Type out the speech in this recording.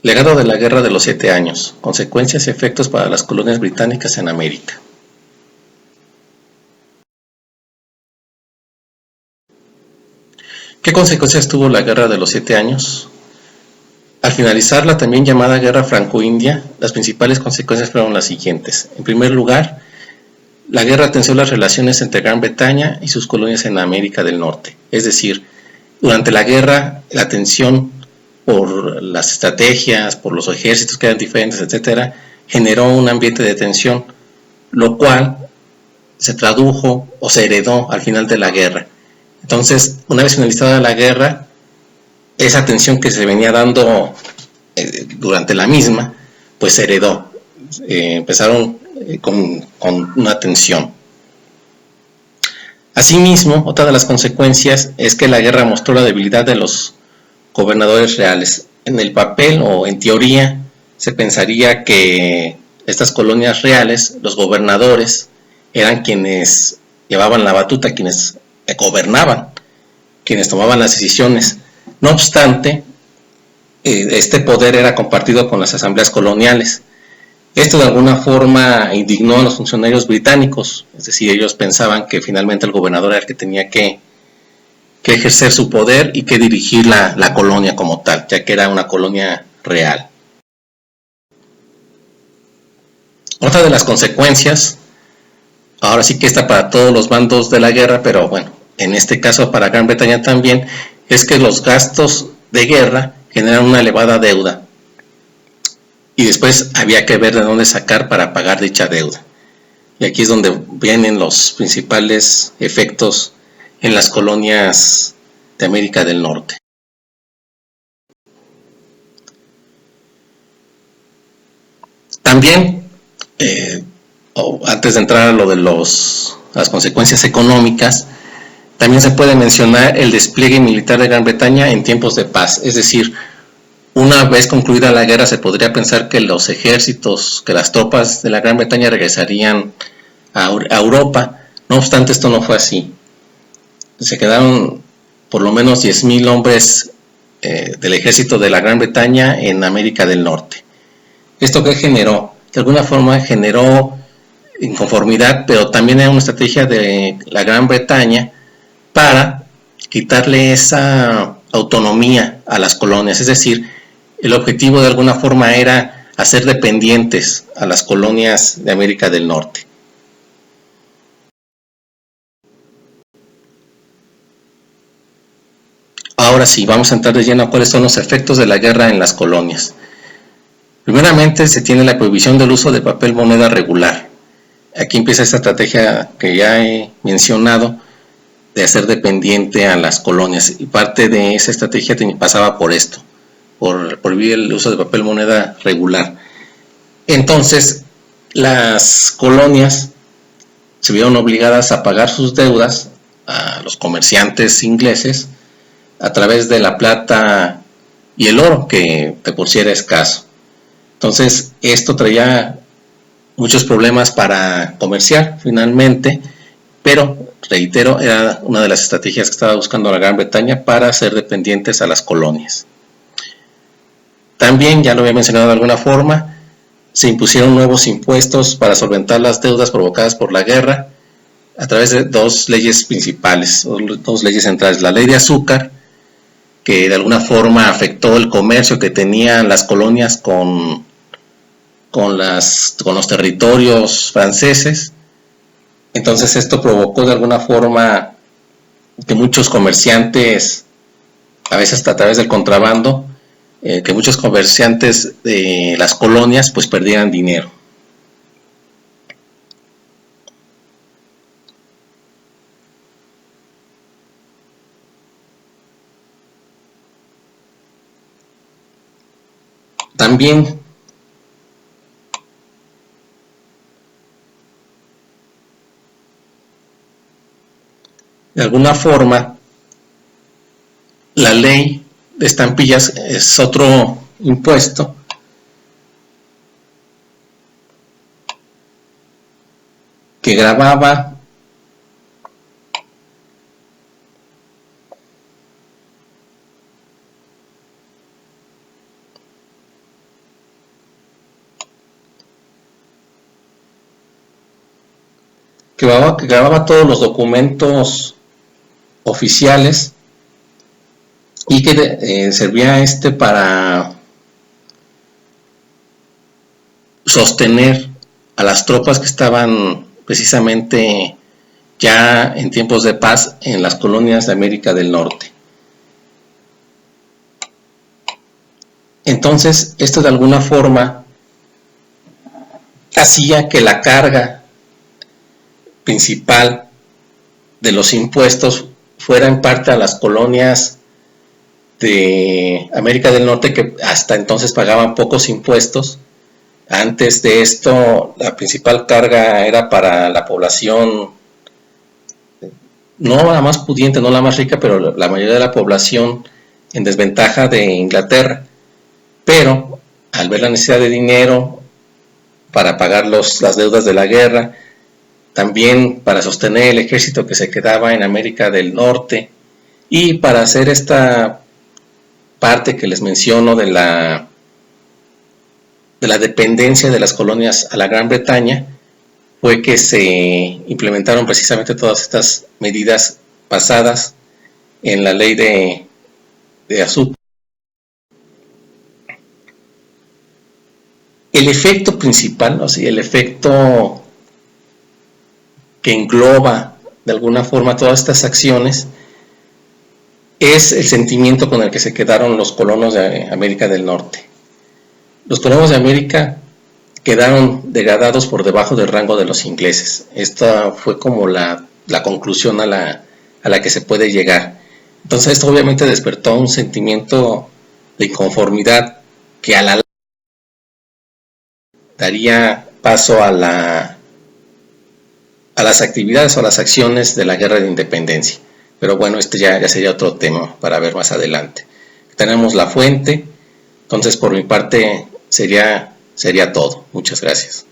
Legado de la Guerra de los 7 Años. Consecuencias y efectos para las colonias británicas en América. ¿Qué consecuencias tuvo la Guerra de los 7 Años? Al finalizar la también llamada Guerra Franco-India, las principales consecuencias fueron las siguientes. En primer lugar, la guerra tensió las relaciones entre Gran Bretaña y sus colonias en América del Norte. Es decir, durante la guerra, la tensión por las estrategias, por los ejércitos que eran diferentes, etcétera, generó un ambiente de tensión, lo cual se tradujo o se heredó al final de la guerra. Entonces, una vez finalizada la guerra, esa tensión que se venía dando durante la misma, pues se heredó. Empezaron con una tensión. Asimismo, otra de las consecuencias es que la guerra mostró la debilidad de los gobernadores reales. En el papel o en teoría se pensaría que estas colonias reales, los gobernadores, eran quienes llevaban la batuta, quienes gobernaban, quienes tomaban las decisiones. No obstante, este poder era compartido con las asambleas coloniales. Esto de alguna forma indignó a los funcionarios británicos, es decir, ellos pensaban que finalmente el gobernador era el que tenía que ejercer su poder y que dirigir la colonia como tal, ya que era una colonia real. Otra de las consecuencias, ahora sí que está para todos los bandos de la guerra, pero bueno, en este caso para Gran Bretaña también, es que los gastos de guerra generan una elevada deuda y después había que ver de dónde sacar para pagar dicha deuda. Y aquí es donde vienen los principales efectos en las colonias de América del Norte. También, antes de entrar a lo de las consecuencias económicas, también se puede mencionar el despliegue militar de Gran Bretaña en tiempos de paz. Es decir, una vez concluida la guerra se podría pensar que los ejércitos, que las tropas de la Gran Bretaña regresarían a Europa. No obstante, esto no fue así. Se quedaron por lo menos 10,000 hombres del ejército de la Gran Bretaña en América del Norte. ¿Esto qué generó? De alguna forma generó inconformidad, pero también era una estrategia de la Gran Bretaña para quitarle esa autonomía a las colonias. Es decir, el objetivo de alguna forma era hacer dependientes a las colonias de América del Norte. Ahora sí, vamos a entrar de lleno a cuáles son los efectos de la guerra en las colonias. Primeramente, se tiene la prohibición del uso de papel moneda regular. Aquí empieza esta estrategia que ya he mencionado de hacer dependiente a las colonias, y parte de esa estrategia pasaba por esto, por prohibir el uso de papel moneda regular. Entonces, las colonias se vieron obligadas a pagar sus deudas a los comerciantes ingleses a través de la plata y el oro, que de por sí era escaso. Entonces, esto traía muchos problemas para comerciar finalmente, pero reitero, era una de las estrategias que estaba buscando la Gran Bretaña para ser dependientes a las colonias. También, ya lo había mencionado de alguna forma, se impusieron nuevos impuestos para solventar las deudas provocadas por la guerra a través de dos leyes principales, dos leyes centrales. La ley de azúcar, que de alguna forma afectó el comercio que tenían las colonias con los territorios franceses. Entonces esto provocó de alguna forma que muchos comerciantes, a veces hasta a través del contrabando, que muchos comerciantes de las colonias pues perdieran dinero. También de alguna forma la ley de estampillas es otro impuesto que gravaba que grababa todos los documentos oficiales y que servía para sostener a las tropas que estaban precisamente ya en tiempos de paz en las colonias de América del Norte. Entonces, esto de alguna forma hacía que la carga principal de los impuestos fuera en parte a las colonias de América del Norte, que hasta entonces pagaban pocos impuestos. Antes de esto, la principal carga era para la población, no la más pudiente, no la más rica, pero la mayoría de la población en desventaja de Inglaterra. Pero al ver la necesidad de dinero para pagar las deudas de la guerra, también para sostener el ejército que se quedaba en América del Norte y para hacer esta parte que les menciono de la dependencia de las colonias a la Gran Bretaña, fue que se implementaron precisamente todas estas medidas basadas en la ley de azúcar. El efecto principal, el efecto que engloba de alguna forma todas estas acciones, es el sentimiento con el que se quedaron los colonos de América del Norte. Los colonos de América quedaron degradados por debajo del rango de los ingleses. Esta fue como la conclusión a la que se puede llegar. Entonces esto obviamente despertó un sentimiento de inconformidad que a la larga daría paso a las actividades o a las acciones de la guerra de independencia. Pero bueno, este ya sería otro tema para ver más adelante. Tenemos la fuente, entonces por mi parte sería todo. Muchas gracias.